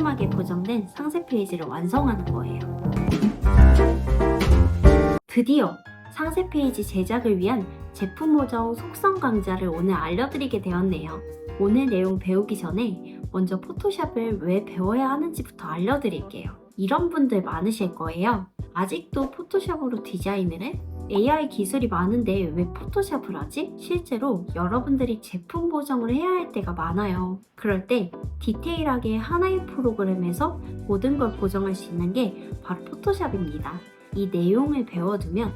깔끔하게 보정된 상세 페이지를 완성하는 거예요. 드디어 상세 페이지 제작을 위한 제품 보정 속성 강좌를 오늘 알려드리게 되었네요. 오늘 내용 배우기 전에 먼저 포토샵을 왜 배워야 하는지부터 알려드릴게요. 이런 분들 많으실 거예요. 아직도 포토샵으로 디자인을 해? AI 기술이 많은데 왜 포토샵을 하지? 실제로 여러분들이 제품 보정을 해야 할 때가 많아요. 그럴 때 디테일하게 하나의 프로그램에서 모든 걸 보정할 수 있는 게 바로 포토샵입니다. 이 내용을 배워두면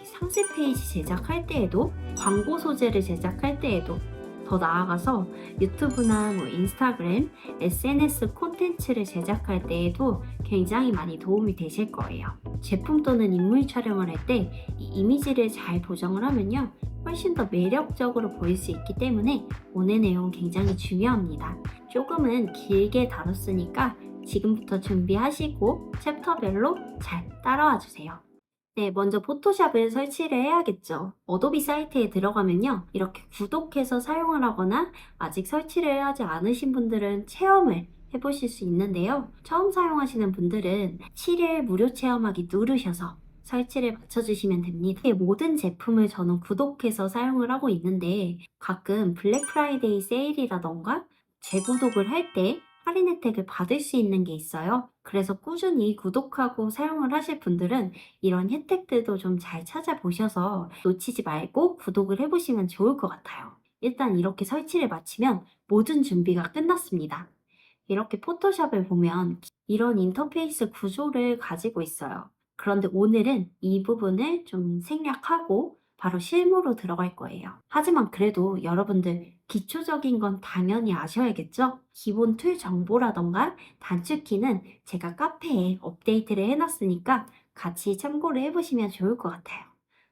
상세 페이지 제작할 때에도, 광고 소재를 제작할 때에도, 더 나아가서 유튜브나 인스타그램, SNS 콘텐츠를 제작할 때에도 굉장히 많이 도움이 되실 거예요. 제품 또는 인물 촬영을 할 때 이 이미지를 잘 보정을 하면요, 훨씬 더 매력적으로 보일 수 있기 때문에 오늘 내용 굉장히 중요합니다. 조금은 길게 다뤘으니까 지금부터 준비하시고 챕터별로 잘 따라와 주세요. 네, 먼저 포토샵을 설치를 해야겠죠. 어도비 사이트에 들어가면요, 이렇게 구독해서 사용을 하거나 아직 설치를 하지 않으신 분들은 체험을 해보실 수 있는데요. 처음 사용하시는 분들은 7일 무료 체험하기 누르셔서 설치를 맞춰주시면 됩니다. 모든 제품을 저는 구독해서 사용을 하고 있는데 가끔 블랙 프라이데이 세일이라던가 재구독을 할 때 할인 혜택을 받을 수 있는 게 있어요. 그래서 꾸준히 구독하고 사용을 하실 분들은 이런 혜택들도 좀 잘 찾아보셔서 놓치지 말고 구독을 해보시면 좋을 것 같아요. 일단 이렇게 설치를 마치면 모든 준비가 끝났습니다. 이렇게 포토샵을 보면 이런 인터페이스 구조를 가지고 있어요. 그런데 오늘은 이 부분을 좀 생략하고 바로 실무로 들어갈 거예요. 하지만 그래도 여러분들 기초적인 건 당연히 아셔야겠죠? 기본 툴 정보라던가 단축키는 제가 카페에 업데이트를 해놨으니까 같이 참고를 해보시면 좋을 것 같아요.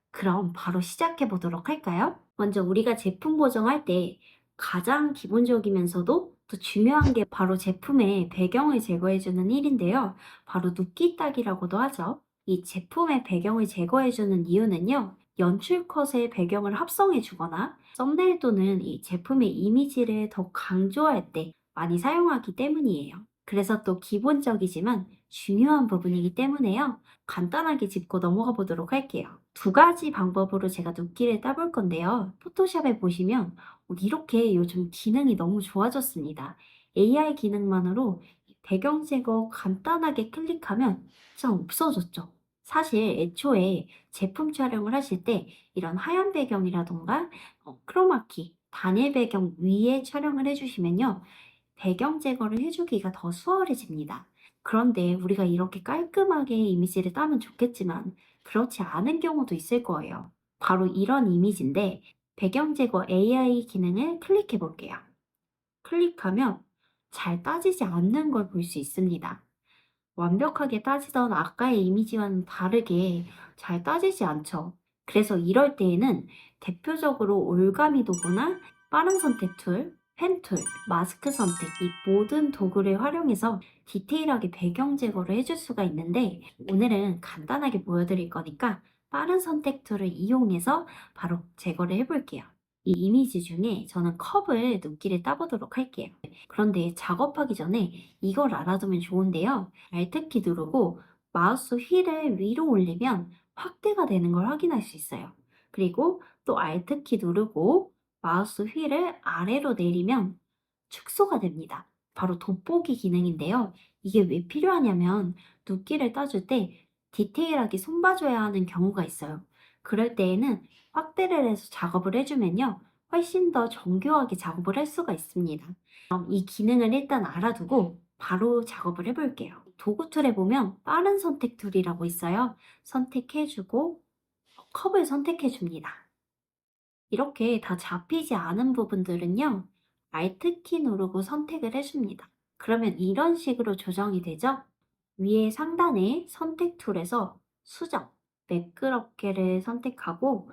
그럼 바로 시작해 보도록 할까요? 먼저 우리가 제품 보정할 때 가장 기본적이면서도 또 중요한 게 바로 제품의 배경을 제거해주는 일인데요. 바로 눕기 따기라고도 하죠. 이 제품의 배경을 제거해주는 이유는요, 연출 컷의 배경을 합성해주거나 썸네일 또는 이 제품의 이미지를 더 강조할 때 많이 사용하기 때문이에요. 그래서 또 기본적이지만 중요한 부분이기 때문에요. 간단하게 짚고 넘어가 보도록 할게요. 두 가지 방법으로 제가 눕기를 따볼 건데요. 포토샵에 보시면 이렇게 요즘 기능이 너무 좋아졌습니다. AI 기능만으로 배경 제거 간단하게 클릭하면 진짜 없어졌죠. 사실 애초에 제품 촬영을 하실 때 이런 하얀 배경이라던가 크로마키, 단일 배경 위에 촬영을 해주시면요, 배경 제거를 해주기가 더 수월해집니다. 그런데 우리가 이렇게 깔끔하게 이미지를 따면 좋겠지만 그렇지 않은 경우도 있을 거예요. 바로 이런 이미지인데 배경 제거 AI 기능을 클릭해 볼게요. 클릭하면 잘 따지지 않는 걸 볼 수 있습니다. 완벽하게 따지던 아까의 이미지와는 다르게 잘 따지지 않죠. 그래서 이럴 때에는 대표적으로 올가미 도구나 빠른 선택 툴, 펜 툴, 마스크 선택, 이 모든 도구를 활용해서 디테일하게 배경 제거를 해줄 수가 있는데 오늘은 간단하게 보여드릴 거니까 빠른 선택 툴을 이용해서 바로 제거를 해볼게요. 이 이미지 중에 저는 컵을 눕기를 따보도록 할게요. 그런데 작업하기 전에 이걸 알아두면 좋은데요. Alt키 누르고 마우스 휠을 위로 올리면 확대가 되는 걸 확인할 수 있어요. 그리고 또 Alt키 누르고 마우스 휠을 아래로 내리면 축소가 됩니다. 바로 돋보기 기능인데요. 이게 왜 필요하냐면 눕기를 따줄 때 디테일하게 손봐줘야 하는 경우가 있어요. 그럴 때에는 확대를 해서 작업을 해주면요, 훨씬 더 정교하게 작업을 할 수가 있습니다. 그럼 이 기능을 일단 알아두고 바로 작업을 해볼게요. 도구 툴에 보면 빠른 선택 툴이라고 있어요. 선택해주고 컵을 선택해줍니다. 이렇게 다 잡히지 않은 부분들은요, Alt키 누르고 선택을 해줍니다. 그러면 이런 식으로 조정이 되죠? 위에 상단에 선택 툴에서 수정, 매끄럽게를 선택하고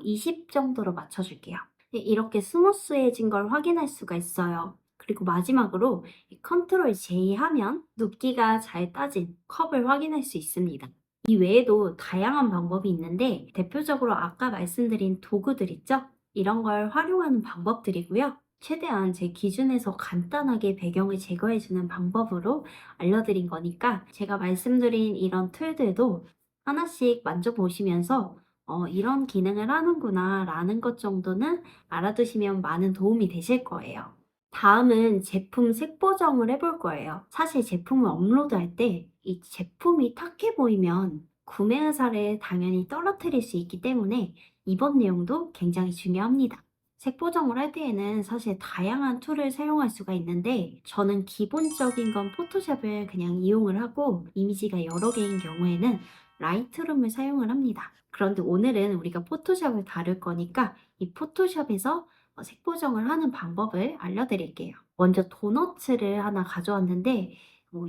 20 정도로 맞춰줄게요. 네, 이렇게 스무스해진 걸 확인할 수가 있어요. 그리고 마지막으로 컨트롤 J 하면 눕기가 잘 따진 컵을 확인할 수 있습니다. 이 외에도 다양한 방법이 있는데 대표적으로 아까 말씀드린 도구들 있죠? 이런 걸 활용하는 방법들이고요. 최대한 제 기준에서 간단하게 배경을 제거해주는 방법으로 알려드린 거니까 제가 말씀드린 이런 툴들도 하나씩 만져보시면서 이런 기능을 하는구나 라는 것 정도는 알아두시면 많은 도움이 되실 거예요. 다음은 제품 색 보정을 해볼 거예요. 사실 제품을 업로드할 때 이 제품이 탁해 보이면 구매 의사를 당연히 떨어뜨릴 수 있기 때문에 이번 내용도 굉장히 중요합니다. 색 보정을 할 때에는 사실 다양한 툴을 사용할 수가 있는데 저는 기본적인 건 포토샵을 그냥 이용을 하고 이미지가 여러 개인 경우에는 라이트룸을 사용을 합니다. 그런데 오늘은 우리가 포토샵을 다룰 거니까 이 포토샵에서 색 보정을 하는 방법을 알려드릴게요. 먼저 도너츠를 하나 가져왔는데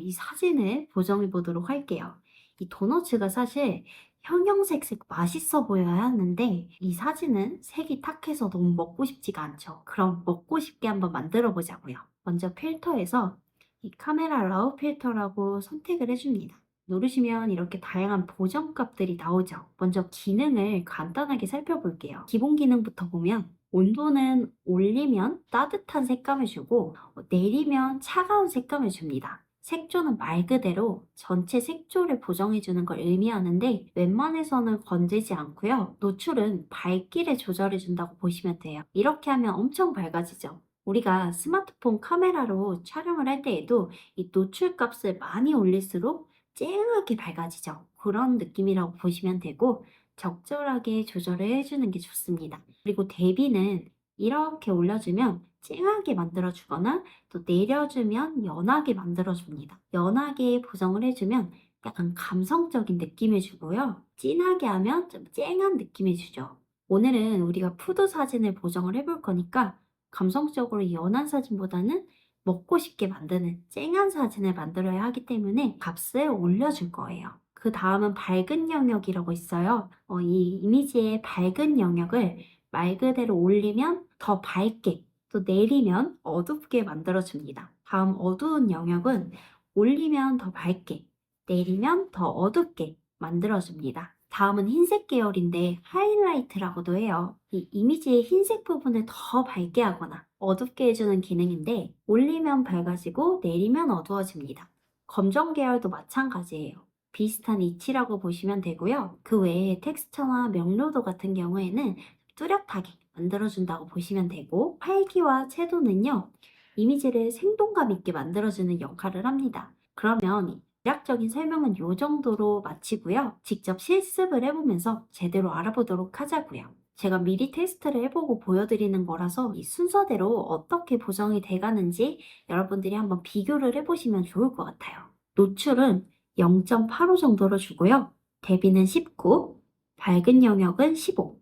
이 사진을 보정해 보도록 할게요. 이 도너츠가 사실 형형색색 맛있어 보여야 하는데 이 사진은 색이 탁해서 너무 먹고 싶지가 않죠. 그럼 먹고 싶게 한번 만들어 보자고요. 먼저 필터에서 이 카메라 라우 필터라고 선택을 해줍니다. 누르시면 이렇게 다양한 보정값들이 나오죠. 먼저 기능을 간단하게 살펴볼게요. 기본 기능부터 보면 온도는 올리면 따뜻한 색감을 주고 내리면 차가운 색감을 줍니다. 색조는 말 그대로 전체 색조를 보정해주는 걸 의미하는데 웬만해서는 건들지 않고요. 노출은 밝기를 조절해준다고 보시면 돼요. 이렇게 하면 엄청 밝아지죠. 우리가 스마트폰 카메라로 촬영을 할 때에도 이 노출 값을 많이 올릴수록 쨍하게 밝아지죠. 그런 느낌이라고 보시면 되고 적절하게 조절을 해주는 게 좋습니다. 그리고 대비는 이렇게 올려주면 쨍하게 만들어주거나 또 내려주면 연하게 만들어줍니다. 연하게 보정을 해주면 약간 감성적인 느낌을 주고요. 진하게 하면 좀 쨍한 느낌을 주죠. 오늘은 우리가 푸드 사진을 보정을 해볼 거니까 감성적으로 연한 사진보다는 먹고 싶게 만드는 쨍한 사진을 만들어야 하기 때문에 값을 올려줄 거예요. 그 다음은 밝은 영역이라고 있어요. 이 이미지의 밝은 영역을 말 그대로 올리면 더 밝게 또 내리면 어둡게 만들어줍니다. 다음 어두운 영역은 올리면 더 밝게 내리면 더 어둡게 만들어줍니다. 다음은 흰색 계열인데 하이라이트라고도 해요. 이 이미지의 흰색 부분을 더 밝게 하거나 어둡게 해주는 기능인데 올리면 밝아지고 내리면 어두워집니다. 검정 계열도 마찬가지예요. 비슷한 이치라고 보시면 되고요. 그 외에 텍스처나 명료도 같은 경우에는 뚜렷하게 만들어준다고 보시면 되고 활기와 채도는요. 이미지를 생동감 있게 만들어주는 역할을 합니다. 그러면 대략적인 설명은 이 정도로 마치고요. 직접 실습을 해보면서 제대로 알아보도록 하자고요. 제가 미리 테스트를 해보고 보여드리는 거라서 이 순서대로 어떻게 보정이 돼가는지 여러분들이 한번 비교를 해보시면 좋을 것 같아요. 노출은 0.85 정도로 주고요. 대비는 19, 밝은 영역은 15,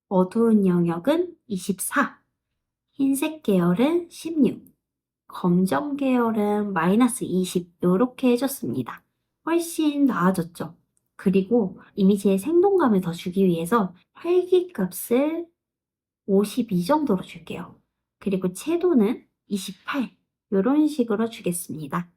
어두운 영역은 24, 흰색 계열은 16, 검정 계열은 -20 이렇게 해줬습니다. 훨씬 나아졌죠. 그리고 이미지의 생동감을 더 주기 위해서 활기 값을 52 정도로 줄게요. 그리고 채도는 28 이런 식으로 주겠습니다.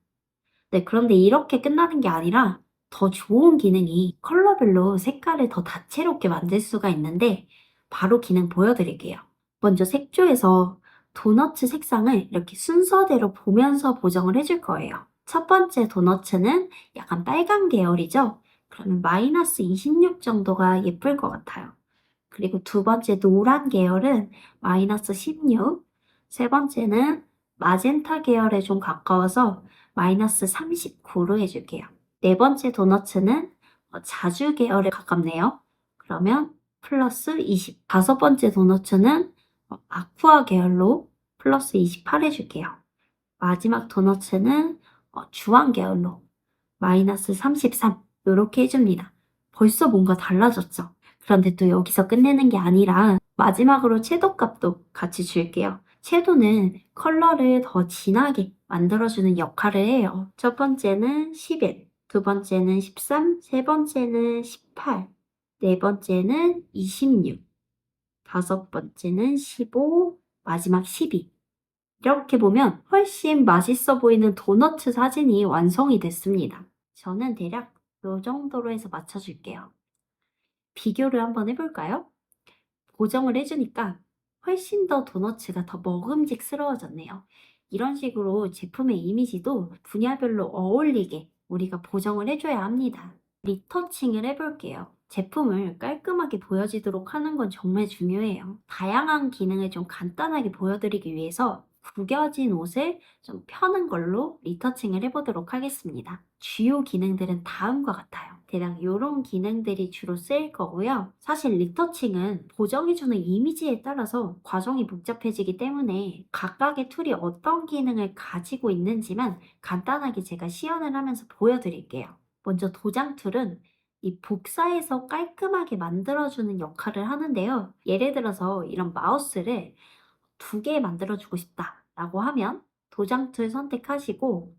네, 그런데 이렇게 끝나는 게 아니라 더 좋은 기능이 컬러별로 색깔을 더 다채롭게 만들 수가 있는데 바로 기능 보여드릴게요. 먼저 색조에서 도너츠 색상을 이렇게 순서대로 보면서 보정을 해줄 거예요. 첫 번째 도너츠는 약간 빨간 계열이죠? 그러면 -26 정도가 예쁠 것 같아요. 그리고 두 번째 노란 계열은 -16, 세 번째는 마젠타 계열에 좀 가까워서 -39로 해줄게요. 네 번째 도너츠는 자주 계열에 가깝네요. 그러면 +20. 다섯 번째 도너츠는 아쿠아 계열로 +28 해줄게요. 마지막 도너츠는 주황 계열로 -33 이렇게 해줍니다. 벌써 뭔가 달라졌죠? 그런데 또 여기서 끝내는 게 아니라 마지막으로 채도 값도 같이 줄게요. 채도는 컬러를 더 진하게 만들어주는 역할을 해요. 첫 번째는 11, 두 번째는 13, 세 번째는 18, 네 번째는 26, 다섯 번째는 15, 마지막 12. 이렇게 보면 훨씬 맛있어 보이는 도너츠 사진이 완성이 됐습니다. 저는 대략 이 정도로 해서 맞춰줄게요. 비교를 한번 해볼까요? 보정을 해주니까 훨씬 더 도너츠가 더 먹음직스러워졌네요. 이런 식으로 제품의 이미지도 분야별로 어울리게 우리가 보정을 해줘야 합니다. 리터칭을 해볼게요. 제품을 깔끔하게 보여지도록 하는 건 정말 중요해요. 다양한 기능을 좀 간단하게 보여드리기 위해서 구겨진 옷을 좀 펴는 걸로 리터칭을 해보도록 하겠습니다. 주요 기능들은 다음과 같아요. 대략 이런 기능들이 주로 쓰일 거고요. 사실 리터칭은 보정해주는 이미지에 따라서 과정이 복잡해지기 때문에 각각의 툴이 어떤 기능을 가지고 있는지만 간단하게 제가 시연을 하면서 보여드릴게요. 먼저 도장 툴은 이 복사해서 깔끔하게 만들어주는 역할을 하는데요. 예를 들어서 이런 마우스를 2개 만들어주고 싶다라고 하면 도장 툴 선택하시고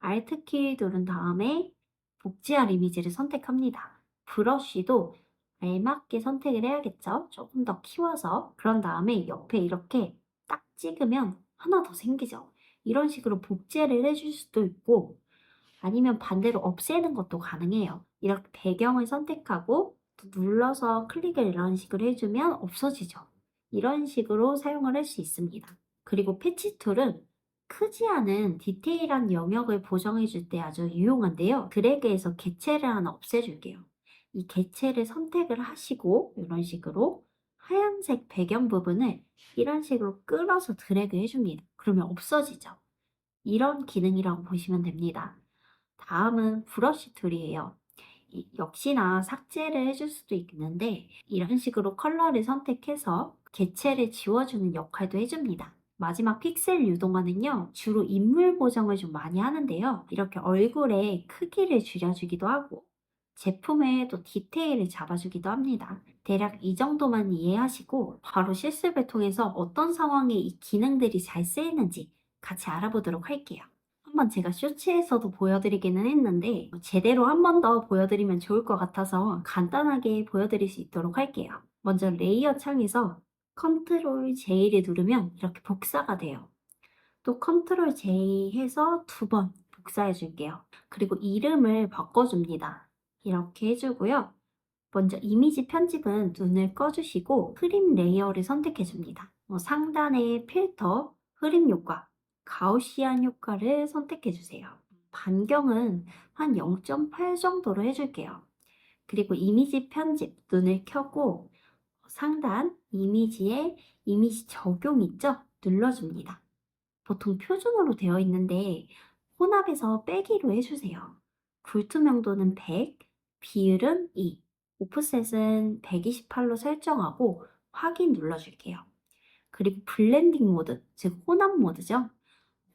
Alt 키 누른 다음에 복제할 이미지를 선택합니다. 브러쉬도 알맞게 선택을 해야겠죠? 조금 더 키워서. 그런 다음에 옆에 이렇게 딱 찍으면 하나 더 생기죠? 이런 식으로 복제를 해줄 수도 있고 아니면 반대로 없애는 것도 가능해요. 이렇게 배경을 선택하고 또 눌러서 클릭을 이런 식으로 해주면 없어지죠. 이런 식으로 사용을 할 수 있습니다. 그리고 패치 툴은 크지 않은 디테일한 영역을 보정해 줄 때 아주 유용한데요. 드래그해서 개체를 하나 없애줄게요. 이 개체를 선택을 하시고 이런 식으로 하얀색 배경 부분을 이런 식으로 끌어서 드래그 해줍니다. 그러면 없어지죠. 이런 기능이라고 보시면 됩니다. 다음은 브러쉬 툴이에요. 역시나 삭제를 해줄 수도 있는데 이런 식으로 컬러를 선택해서 개체를 지워주는 역할도 해줍니다. 마지막 픽셀 유동화는요, 주로 인물 보정을 좀 많이 하는데요. 이렇게 얼굴의 크기를 줄여주기도 하고 제품의 또 디테일을 잡아주기도 합니다. 대략 이 정도만 이해하시고 바로 실습을 통해서 어떤 상황에 이 기능들이 잘 쓰이는지 같이 알아보도록 할게요. 한번 제가 쇼츠에서도 보여드리기는 했는데 제대로 한 번 더 보여드리면 좋을 것 같아서 간단하게 보여드릴 수 있도록 할게요. 먼저 레이어 창에서 컨트롤 J를 누르면 이렇게 복사가 돼요. 또 컨트롤 J 해서 2번 복사해 줄게요. 그리고 이름을 바꿔줍니다. 이렇게 해주고요. 먼저 이미지 편집은 눈을 꺼주시고 흐림 레이어를 선택해 줍니다. 상단에 필터, 흐림 효과, 가우시안 효과를 선택해 주세요. 반경은 한 0.8 정도로 해줄게요. 그리고 이미지 편집, 눈을 켜고 상단 이미지에 이미지 적용 있죠? 눌러줍니다. 보통 표준어로 되어 있는데 혼합해서 빼기로 해주세요. 불투명도는 100, 비율은 2, 오프셋은 128로 설정하고 확인 눌러줄게요. 그리고 블렌딩 모드, 즉 혼합 모드죠.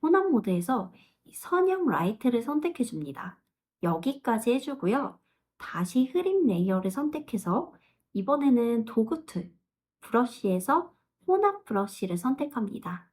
혼합 모드에서 이 선형 라이트를 선택해 줍니다. 여기까지 해주고요. 다시 흐림 레이어를 선택해서 이번에는 도구 툴, 브러쉬에서 혼합 브러쉬를 선택합니다.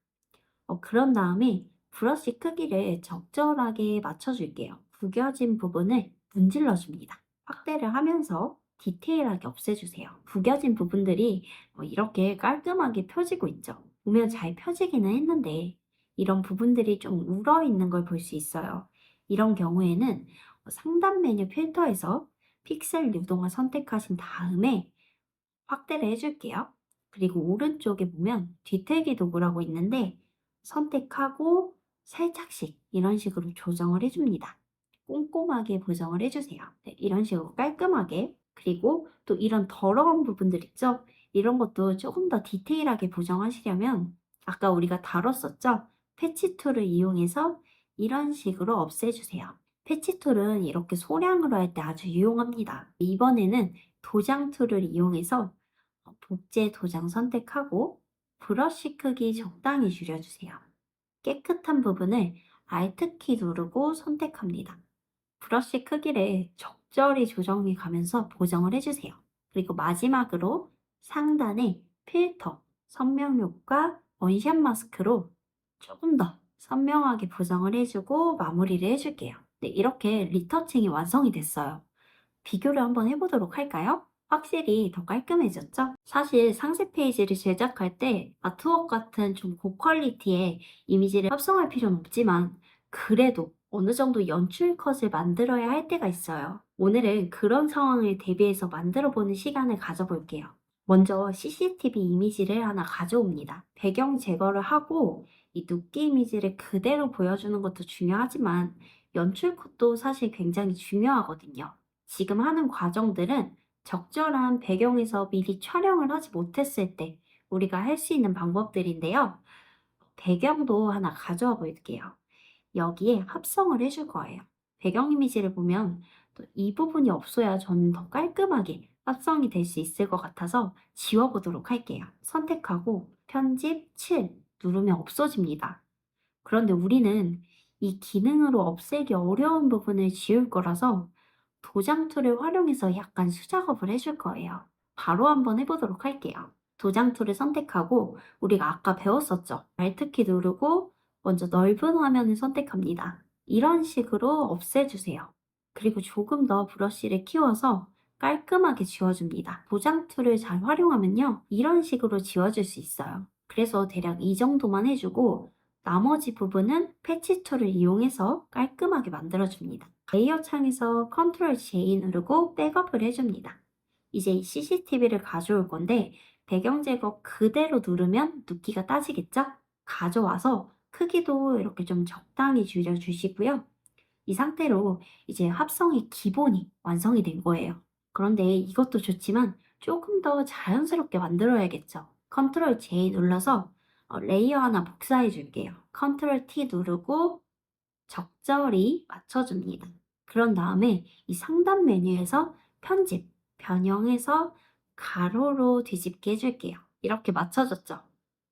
그런 다음에 브러쉬 크기를 적절하게 맞춰줄게요. 구겨진 부분을 문질러 줍니다. 확대를 하면서 디테일하게 없애주세요. 구겨진 부분들이 이렇게 깔끔하게 펴지고 있죠. 보면 잘 펴지기는 했는데 이런 부분들이 좀 울어 있는 걸 볼 수 있어요. 이런 경우에는 상단 메뉴 필터에서 픽셀 유동을 선택하신 다음에 확대를 해줄게요. 그리고 오른쪽에 보면 뒤태기 도구라고 있는데 선택하고 살짝씩 이런 식으로 조정을 해줍니다. 꼼꼼하게 보정을 해주세요. 네, 이런 식으로 깔끔하게. 그리고 또 이런 더러운 부분들 있죠? 이런 것도 조금 더 디테일하게 보정하시려면 아까 우리가 다뤘었죠? 패치 툴을 이용해서 이런 식으로 없애주세요. 패치 툴은 이렇게 소량으로 할 때 아주 유용합니다. 이번에는 도장 툴을 이용해서 복제 도장 선택하고 브러쉬 크기 적당히 줄여주세요. 깨끗한 부분을 Alt 키 누르고 선택합니다. 브러쉬 크기를 적절히 조정해 가면서 보정을 해주세요. 그리고 마지막으로 상단에 필터, 선명 효과, 원샷 마스크로 조금 더 선명하게 보정을 해주고 마무리를 해줄게요. 네, 이렇게 리터칭이 완성이 됐어요. 비교를 한번 해보도록 할까요? 확실히 더 깔끔해졌죠? 사실 상세 페이지를 제작할 때 아트웍 같은 좀 고퀄리티의 이미지를 합성할 필요는 없지만 그래도 어느 정도 연출 컷을 만들어야 할 때가 있어요. 오늘은 그런 상황을 대비해서 만들어 보는 시간을 가져볼게요. 먼저 CCTV 이미지를 하나 가져옵니다. 배경 제거를 하고 이 눕기 이미지를 그대로 보여주는 것도 중요하지만 연출 컷도 사실 굉장히 중요하거든요. 지금 하는 과정들은 적절한 배경에서 미리 촬영을 하지 못했을 때 우리가 할 수 있는 방법들인데요. 배경도 하나 가져와 볼게요. 여기에 합성을 해줄 거예요. 배경 이미지를 보면 또 이 부분이 없어야 저는 더 깔끔하게 합성이 될 수 있을 것 같아서 지워보도록 할게요. 선택하고 편집 7 누르면 없어집니다. 그런데 우리는 이 기능으로 없애기 어려운 부분을 지울 거라서 도장 툴을 활용해서 약간 수작업을 해줄 거예요. 바로 한번 해보도록 할게요. 도장 툴을 선택하고 우리가 아까 배웠었죠? Alt키 누르고 먼저 넓은 화면을 선택합니다. 이런 식으로 없애주세요. 그리고 조금 더 브러쉬를 키워서 깔끔하게 지워줍니다. 도장 툴을 잘 활용하면요. 이런 식으로 지워줄 수 있어요. 그래서 대략 이 정도만 해주고 나머지 부분은 패치 툴을 이용해서 깔끔하게 만들어줍니다. 레이어 창에서 컨트롤 J 누르고 백업을 해줍니다. 이제 CCTV를 가져올 건데 배경 제거 그대로 누르면 눕기가 따지겠죠? 가져와서 크기도 이렇게 좀 적당히 줄여주시고요. 이 상태로 이제 합성의 기본이 완성이 된 거예요. 그런데 이것도 좋지만 조금 더 자연스럽게 만들어야겠죠. 컨트롤 J 눌러서 레이어 하나 복사해 줄게요. 컨트롤 T 누르고 적절히 맞춰줍니다. 그런 다음에 이 상단 메뉴에서 편집, 변형해서 가로로 뒤집게 해줄게요. 이렇게 맞춰줬죠?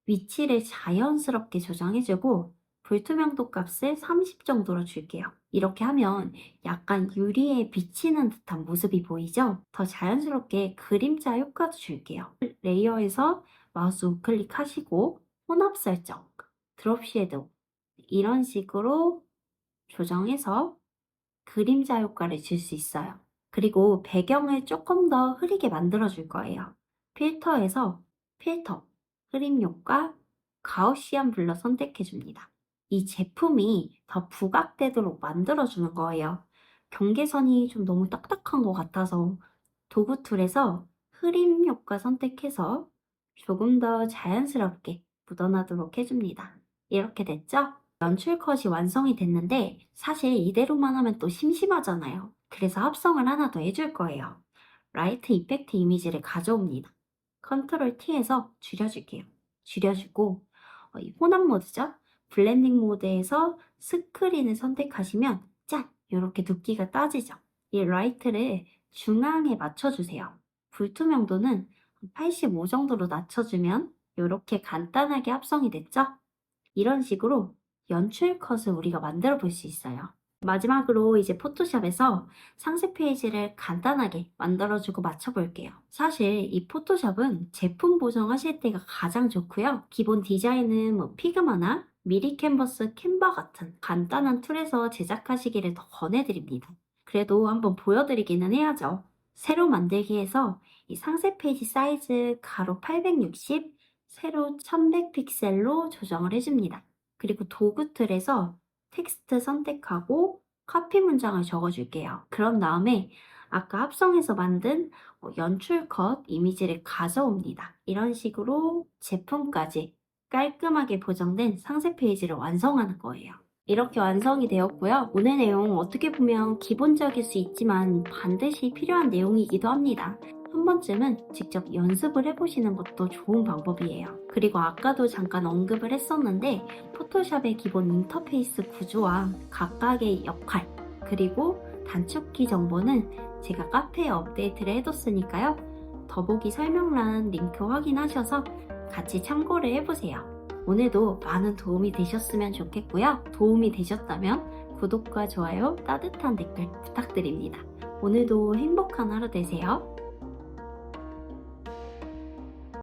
위치를 자연스럽게 조정해주고 불투명도 값을 30 정도로 줄게요. 이렇게 하면 약간 유리에 비치는 듯한 모습이 보이죠? 더 자연스럽게 그림자 효과도 줄게요. 레이어에서 마우스 우클릭하시고 혼합 설정, 드롭 섀도우 이런 식으로 조정해서 그림자 효과를 줄 수 있어요. 그리고 배경을 조금 더 흐리게 만들어 줄 거예요. 필터에서 필터, 흐림 효과, 가우시안 블러 선택해 줍니다. 이 제품이 더 부각되도록 만들어 주는 거예요. 경계선이 좀 너무 딱딱한 것 같아서 도구 툴에서 흐림 효과 선택해서 조금 더 자연스럽게 묻어나도록 해줍니다. 이렇게 됐죠? 연출 컷이 완성이 됐는데 사실 이대로만 하면 또 심심하잖아요. 그래서 합성을 하나 더 해줄 거예요. 라이트 이펙트 이미지를 가져옵니다. 컨트롤 T에서 줄여줄게요. 줄여주고 이 혼합 모드죠? 블렌딩 모드에서 스크린을 선택하시면 짠! 이렇게 눕기가 따지죠. 이 라이트를 중앙에 맞춰주세요. 불투명도는 85 정도로 낮춰주면 이렇게 간단하게 합성이 됐죠? 이런 식으로 연출 컷을 우리가 만들어 볼 수 있어요. 마지막으로 이제 포토샵에서 상세 페이지를 간단하게 만들어주고 맞춰볼게요. 사실 이 포토샵은 제품 보정하실 때가 가장 좋고요. 기본 디자인은 뭐 피그마나 미리 캔버스, 캔바 같은 간단한 툴에서 제작하시기를 더 권해드립니다. 그래도 한번 보여드리기는 해야죠. 새로 만들기에서 이 상세 페이지 사이즈 가로 860, 세로 1100 픽셀로 조정을 해줍니다. 그리고 도구 툴에서 텍스트 선택하고 카피 문장을 적어줄게요. 그런 다음에 아까 합성해서 만든 연출 컷 이미지를 가져옵니다. 이런 식으로 제품까지 깔끔하게 보정된 상세 페이지를 완성하는 거예요. 이렇게 완성이 되었고요. 오늘 내용 어떻게 보면 기본적일 수 있지만 반드시 필요한 내용이기도 합니다. 한 번쯤은 직접 연습을 해보시는 것도 좋은 방법이에요. 그리고 아까도 잠깐 언급을 했었는데 포토샵의 기본 인터페이스 구조와 각각의 역할 그리고 단축키 정보는 제가 카페에 업데이트를 해뒀으니까요. 더보기 설명란 링크 확인하셔서 같이 참고를 해보세요. 오늘도 많은 도움이 되셨으면 좋겠고요. 도움이 되셨다면 구독과 좋아요, 따뜻한 댓글 부탁드립니다. 오늘도 행복한 하루 되세요.